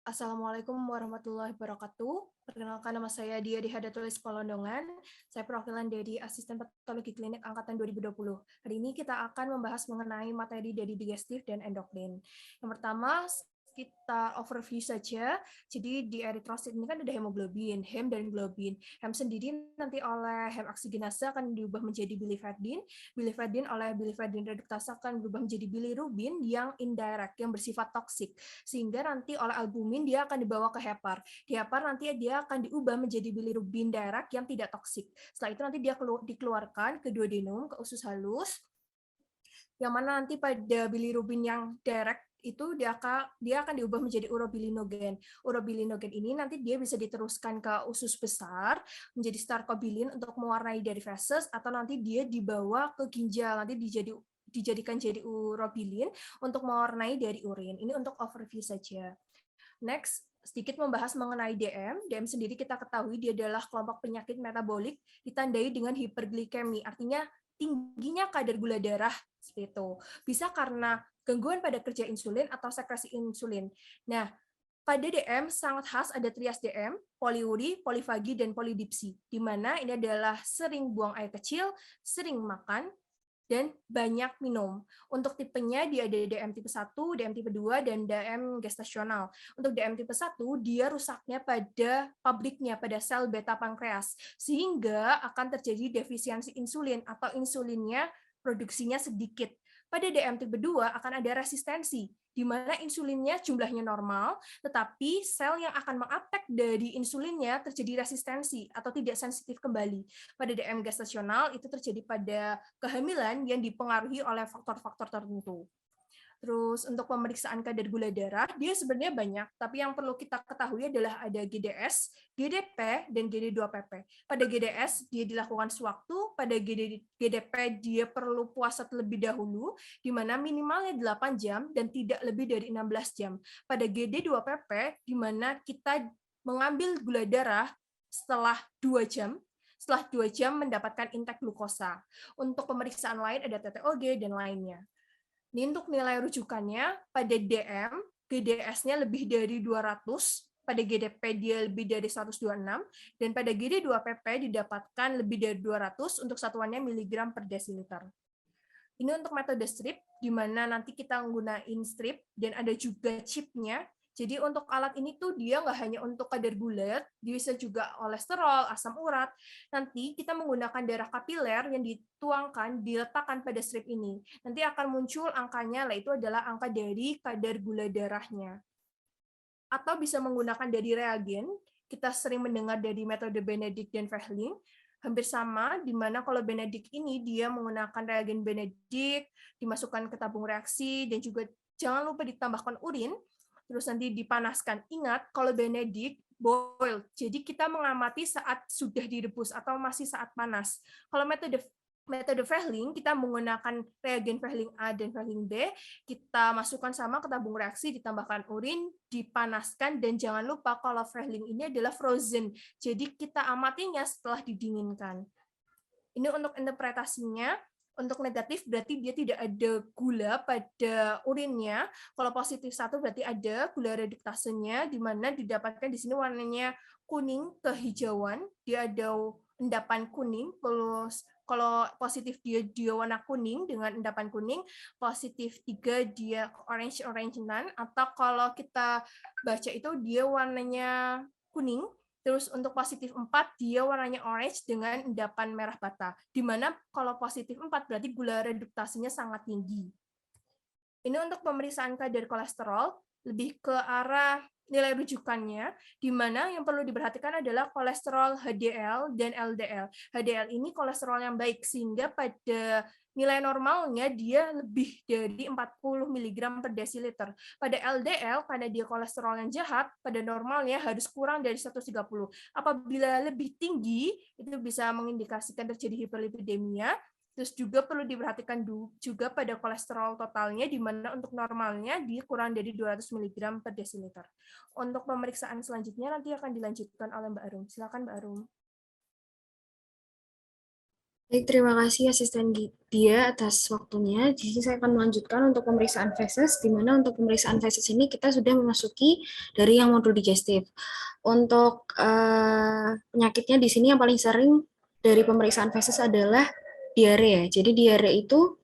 Assalamualaikum warahmatullahi wabarakatuh. Perkenalkan, nama saya Dia Dihadatulis Polondongan. Saya perwakilan dari Asisten Patologi Klinik Angkatan 2020. Hari ini kita akan membahas mengenai materi dari digestif dan endokrin. Yang pertama, kita overview saja. Jadi di eritrosit ini kan ada hemoglobin, hem dan globin. Hem sendiri nanti oleh hem oksigenase akan diubah menjadi biliverdin. Biliverdin oleh biliverdin reduktase akan berubah menjadi bilirubin yang indirect, yang bersifat toksik, sehingga nanti oleh albumin dia akan dibawa ke hepar. Di hepar nanti dia akan diubah menjadi bilirubin direct yang tidak toksik. Setelah itu nanti dia dikeluarkan ke duodenum, ke usus halus, yang mana nanti pada bilirubin yang direct itu dia akan diubah menjadi urobilinogen. Urobilinogen ini nanti dia bisa diteruskan ke usus besar menjadi starkobilin untuk mewarnai dari feses, atau nanti dia dibawa ke ginjal, nanti dijadikan jadi urobilin untuk mewarnai dari urin. Ini untuk overview saja. Next, sedikit membahas mengenai DM. DM sendiri kita ketahui dia adalah kelompok penyakit metabolik ditandai dengan hiperglikemi, artinya tingginya kadar gula darah seperti itu. Bisa karena gangguan pada kerja insulin atau sekresi insulin. Nah, pada DM sangat khas ada trias DM, poliuri, polifagi, dan polidipsi, di mana ini adalah sering buang air kecil, sering makan, dan banyak minum. Untuk tipenya dia ada DM tipe 1, DM tipe 2, dan DM gestasional. Untuk DM tipe 1, dia rusaknya pada pabriknya, pada sel beta pankreas, sehingga akan terjadi defisiensi insulin atau insulinnya produksinya sedikit. Pada DM tipe 2 akan ada resistensi, di mana insulinnya jumlahnya normal, tetapi sel yang akan menguptake dari insulinnya terjadi resistensi atau tidak sensitif kembali. Pada DM gestasional itu terjadi pada kehamilan yang dipengaruhi oleh faktor-faktor tertentu. Terus untuk pemeriksaan kadar gula darah, dia sebenarnya banyak, tapi yang perlu kita ketahui adalah ada GDS, GDP, dan GD2PP. Pada GDS, dia dilakukan sewaktu, pada GDP, dia perlu puasa terlebih dahulu, di mana minimalnya 8 jam dan tidak lebih dari 16 jam. Pada GD2PP, di mana kita mengambil gula darah setelah 2 jam, setelah 2 jam mendapatkan intake glukosa. Untuk pemeriksaan lain ada TTOG dan lainnya. Ini untuk nilai rujukannya pada DM, GDS-nya lebih dari 200, pada GDP dia lebih dari 126, dan pada GD2PP didapatkan lebih dari 200 untuk satuannya miligram per desiliter. Ini untuk metode strip, di mana nanti kita menggunakan strip, dan ada juga chipnya. Jadi untuk alat ini tuh dia nggak hanya untuk kadar gula, dia bisa juga kolesterol, asam urat. Nanti kita menggunakan darah kapiler yang dituangkan, diletakkan pada strip ini. Nanti akan muncul angkanya, yaitu adalah angka dari kadar gula darahnya. Atau bisa menggunakan dari reagen, kita sering mendengar dari metode Benedict dan Fehling, hampir sama, di mana kalau Benedict ini dia menggunakan reagen Benedict, dimasukkan ke tabung reaksi, dan juga jangan lupa ditambahkan urin, terus nanti dipanaskan. Ingat, kalau Benedict boil, jadi kita mengamati saat sudah direbus atau masih saat panas. Kalau metode Fehling, kita menggunakan reagen Fehling A dan Fehling B, kita masukkan sama ke tabung reaksi, ditambahkan urin, dipanaskan, dan jangan lupa kalau Fehling ini adalah frozen, jadi kita amatinya setelah didinginkan. Ini untuk interpretasinya. Untuk negatif berarti dia tidak ada gula pada urinnya. Kalau positif 1 berarti ada gula reduktasenya, di mana didapatkan di sini warnanya kuning kehijauan, dia ada endapan kuning. Kalau positif dia warna kuning dengan endapan kuning, positif 3 dia orange-orangean, atau kalau kita baca itu dia warnanya kuning. Terus untuk positif 4, dia warnanya orange dengan endapan merah bata. Di mana kalau positif 4 berarti gula reduktasenya sangat tinggi. Ini untuk pemeriksaan kadar kolesterol, lebih ke arah nilai rujukannya, di mana yang perlu diperhatikan adalah kolesterol HDL dan LDL. HDL ini kolesterol yang baik, sehingga pada nilai normalnya dia lebih dari 40 mg per desiliter. Pada LDL, karena dia kolesterol yang jahat, pada normalnya harus kurang dari 130. Apabila lebih tinggi, itu bisa mengindikasikan terjadi hiperlipidemia. Terus juga perlu diperhatikan juga pada kolesterol totalnya, di mana untuk normalnya dia kurang dari 200 mg per desiliter. Untuk pemeriksaan selanjutnya nanti akan dilanjutkan oleh Mbak Arum. Silakan Mbak Arum. Baik, terima kasih Asisten Dia atas waktunya. Di sini saya akan melanjutkan untuk pemeriksaan feses, di mana untuk pemeriksaan feses ini kita sudah memasuki dari yang modul digestif. Untuk penyakitnya di sini yang paling sering dari pemeriksaan feses adalah diare. Jadi diare itu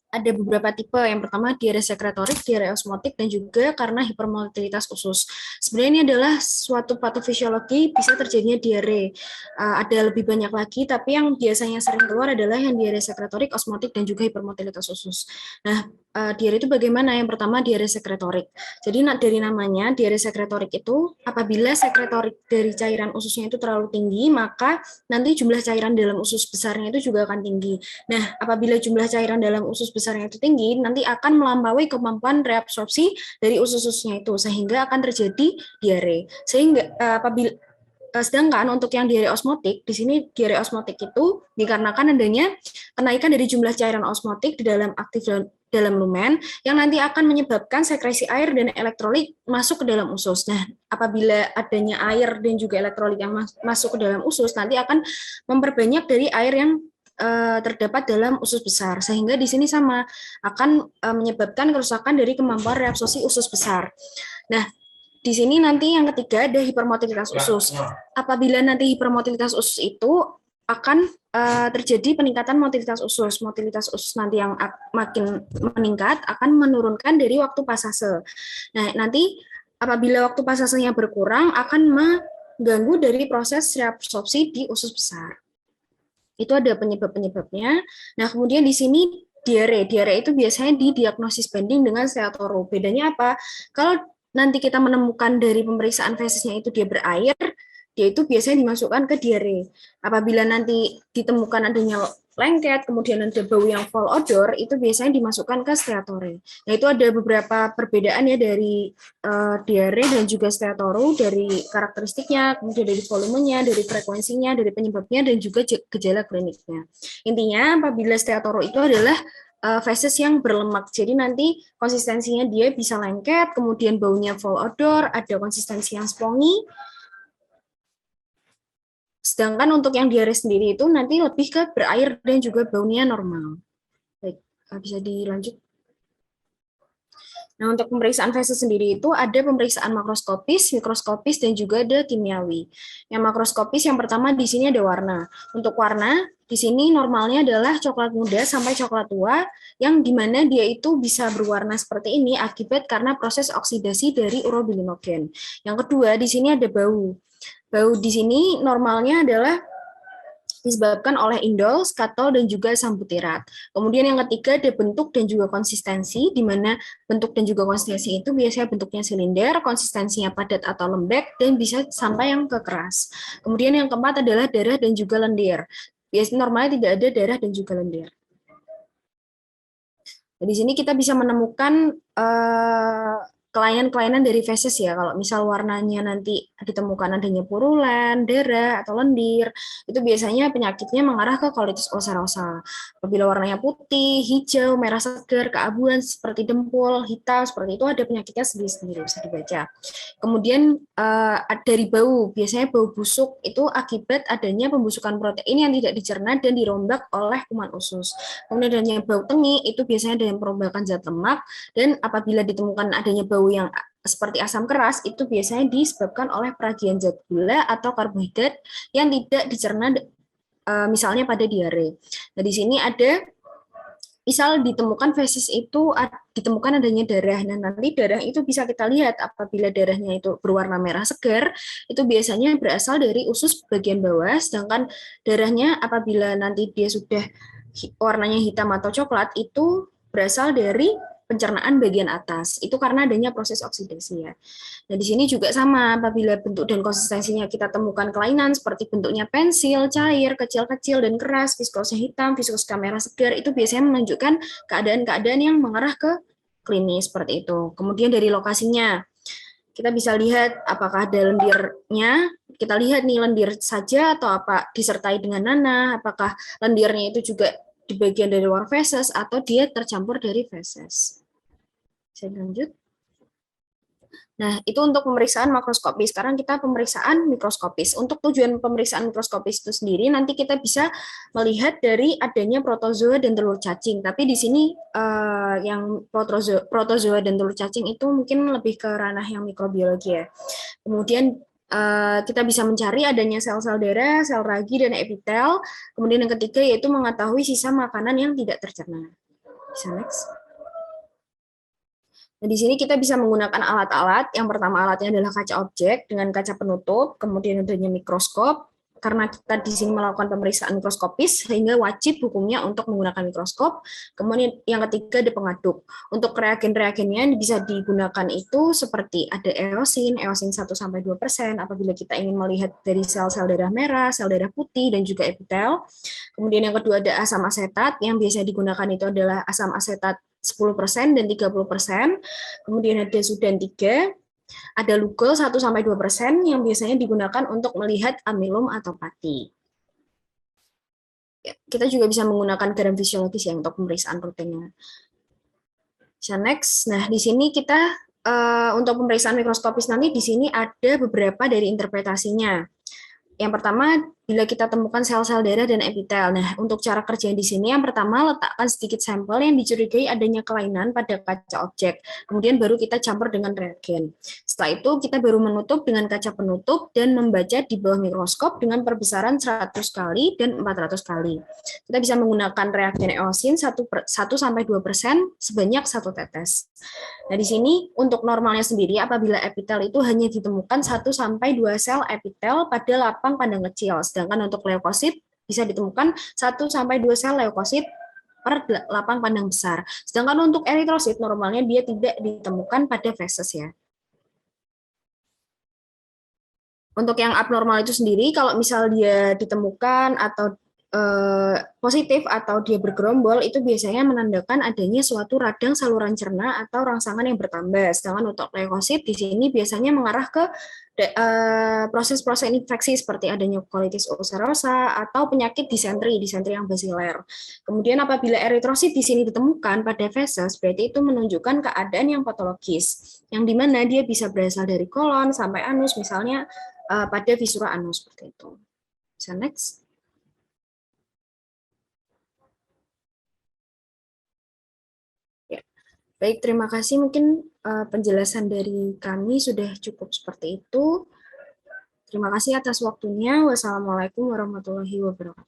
ada beberapa tipe. Yang pertama diare sekretorik, diare osmotik, dan juga karena hipermotilitas usus. Sebenarnya ini adalah suatu patofisiologi bisa terjadinya diare. Ada lebih banyak lagi, tapi yang biasanya sering keluar adalah yang diare sekretorik, osmotik, dan juga hipermotilitas usus. Nah, diare itu bagaimana? Yang pertama diare sekretorik. Jadi dari namanya diare sekretorik itu apabila sekretorik dari cairan ususnya itu terlalu tinggi, maka nanti jumlah cairan dalam usus besarnya itu juga akan tinggi. Nah, apabila jumlah cairan dalam usus besarnya itu tinggi, nanti akan melampaui kemampuan reabsorpsi dari usus-ususnya itu, sehingga akan terjadi diare. Sehingga sedangkan untuk yang diare osmotik, di sini diare osmotik itu dikarenakan adanya kenaikan dari jumlah cairan osmotik di dalam aktif dalam lumen yang nanti akan menyebabkan sekresi air dan elektrolit masuk ke dalam usus. Nah, apabila adanya air dan juga elektrolit yang masuk ke dalam usus, nanti akan memperbanyak dari air yang terdapat dalam usus besar, sehingga di sini sama akan menyebabkan kerusakan dari kemampuan reabsorpsi usus besar. Nah, di sini nanti yang ketiga ada hipermotilitas usus. Apabila nanti hipermotilitas usus itu akan terjadi peningkatan motilitas usus. Motilitas usus nanti yang makin meningkat akan menurunkan dari waktu pasase. Nah, nanti apabila waktu pasasenya berkurang akan mengganggu dari proses reabsorpsi di usus besar. Itu ada penyebab-penyebabnya. Nah, kemudian di sini diare. Diare itu biasanya didiagnosis banding dengan steatoro. Bedanya apa? Kalau nanti kita menemukan dari pemeriksaan fesisnya itu dia berair, dia itu biasanya dimasukkan ke diare. Apabila nanti ditemukan adanya lengket, kemudian ada bau yang foul odor, itu biasanya dimasukkan ke steatore. Nah, itu ada beberapa perbedaan ya dari diare dan juga steatoro, dari karakteristiknya, kemudian dari volumenya, dari frekuensinya, dari penyebabnya, dan juga gejala kliniknya. Intinya, apabila steatoro itu adalah feses yang berlemak. Jadi nanti konsistensinya dia bisa lengket, kemudian baunya foul odor, ada konsistensi yang spongy. Sedangkan untuk yang diare sendiri itu nanti lebih ke berair dan juga baunya normal. Baik, bisa dilanjut. Nah, untuk pemeriksaan feses sendiri itu ada pemeriksaan makroskopis, mikroskopis, dan juga ada kimiawi. Yang makroskopis yang pertama di sini ada warna. Untuk warna, di sini normalnya adalah coklat muda sampai coklat tua, yang dimana dia itu bisa berwarna seperti ini akibat karena proses oksidasi dari urobilinogen. Yang kedua, di sini ada bau. Bau di sini normalnya adalah disebabkan oleh indol, skatol, dan juga sambutirat. Kemudian yang ketiga ada bentuk dan juga konsistensi, di mana bentuk dan juga konsistensi itu biasanya bentuknya silinder, konsistensinya padat atau lembek, dan bisa sampai yang ke keras. Kemudian yang keempat adalah darah dan juga lendir. Biasanya normalnya tidak ada darah dan juga lendir. Nah, di sini kita bisa menemukan kelainan-kelainan dari feses ya. Kalau misal warnanya nanti ditemukan adanya purulan, darah, atau lendir, itu biasanya penyakitnya mengarah ke colitis ulcerosa. Apabila warnanya putih, hijau, merah segar, keabuan seperti dempul, hitam, seperti itu ada penyakitnya sendiri-sendiri, bisa dibaca. Kemudian dari bau, biasanya bau busuk itu akibat adanya pembusukan protein yang tidak dicerna dan dirombak oleh kuman usus. Kemudian adanya bau tengi, itu biasanya ada yang perombakan zat lemak, dan apabila ditemukan adanya bau yang seperti asam keras, itu biasanya disebabkan oleh peragian zat gula atau karbohidrat yang tidak dicerna, misalnya pada diare. Nah, di sini ada misal ditemukan feses itu ditemukan adanya darah. Nah, nanti darah itu bisa kita lihat apabila darahnya itu berwarna merah segar, itu biasanya berasal dari usus bagian bawah, sedangkan darahnya apabila nanti dia sudah warnanya hitam atau coklat, itu berasal dari pencernaan bagian atas. Itu karena adanya proses oksidasi ya. Nah, di sini juga sama, apabila bentuk dan konsistensinya kita temukan kelainan seperti bentuknya pensil, cair, kecil-kecil, dan keras, viskosnya hitam, viskosnya merah segar, itu biasanya menunjukkan keadaan-keadaan yang mengarah ke klinis seperti itu. Kemudian dari lokasinya, kita bisa lihat apakah ada lendirnya, kita lihat nih lendir saja atau apa disertai dengan nanah, apakah lendirnya itu juga di bagian dari luar feses atau dia tercampur dari feses. Saya lanjut. Nah, itu untuk pemeriksaan makroskopis. Sekarang kita pemeriksaan mikroskopis. Untuk tujuan pemeriksaan mikroskopis itu sendiri, nanti kita bisa melihat dari adanya protozoa dan telur cacing. Tapi di sini yang protozoa dan telur cacing itu mungkin lebih ke ranah yang mikrobiologi ya. Kemudian kita bisa mencari adanya sel-sel darah, sel ragi, dan epitel. Kemudian yang ketiga yaitu mengetahui sisa makanan yang tidak tercerna. Bisa next. Nah, di sini kita bisa menggunakan alat-alat. Yang pertama alatnya adalah kaca objek dengan kaca penutup, kemudian adanya mikroskop. Karena kita di sini melakukan pemeriksaan mikroskopis, sehingga wajib hukumnya untuk menggunakan mikroskop. Kemudian yang ketiga ada pengaduk. Untuk reagen-reagennya bisa digunakan itu seperti ada eosin 1-2%, apabila kita ingin melihat dari sel-sel darah merah, sel darah putih, dan juga epitel. Kemudian yang kedua ada asam asetat, yang biasa digunakan itu adalah asam asetat 10% dan 30%. Kemudian ada sudan 3, ada lugol 1-2% yang biasanya digunakan untuk melihat amilum atau pati. Kita juga bisa menggunakan garam fisiologis ya untuk pemeriksaan proteinnya. Bisa next. Nah, di sini kita untuk pemeriksaan mikroskopis nanti di sini ada beberapa dari interpretasinya. Yang pertama, bila kita temukan sel-sel darah dan epitel. Nah, untuk cara kerja di sini, yang pertama letakkan sedikit sampel yang dicurigai adanya kelainan pada kaca objek. Kemudian baru kita campur dengan reagen. Setelah itu, kita baru menutup dengan kaca penutup dan membaca di bawah mikroskop dengan perbesaran 100 kali dan 400 kali. Kita bisa menggunakan reagen eosin 1-2% sebanyak 1 tetes. Nah, di sini untuk normalnya sendiri apabila epitel itu hanya ditemukan 1-2 sel epitel pada lapang pandang kecil, sedangkan untuk leukosit bisa ditemukan 1-2 sel leukosit per lapang pandang besar. Sedangkan untuk eritrosit normalnya dia tidak ditemukan pada feses ya. Untuk yang abnormal itu sendiri, kalau misal dia ditemukan atau positif atau dia bergerombol, itu biasanya menandakan adanya suatu radang saluran cerna atau rangsangan yang bertambah. Sedangkan untuk leukosit di sini biasanya mengarah ke proses-proses infeksi seperti adanya colitis ulcerosa atau penyakit disentri yang basiler. Kemudian apabila eritrosit di sini ditemukan pada feses, berarti itu menunjukkan keadaan yang patologis, yang dimana dia bisa berasal dari kolon sampai anus, misalnya pada visura anus seperti itu. Bisa next. Ya. Baik, terima kasih. Mungkin penjelasan dari kami sudah cukup seperti itu. Terima kasih atas waktunya. Wassalamualaikum warahmatullahi wabarakatuh.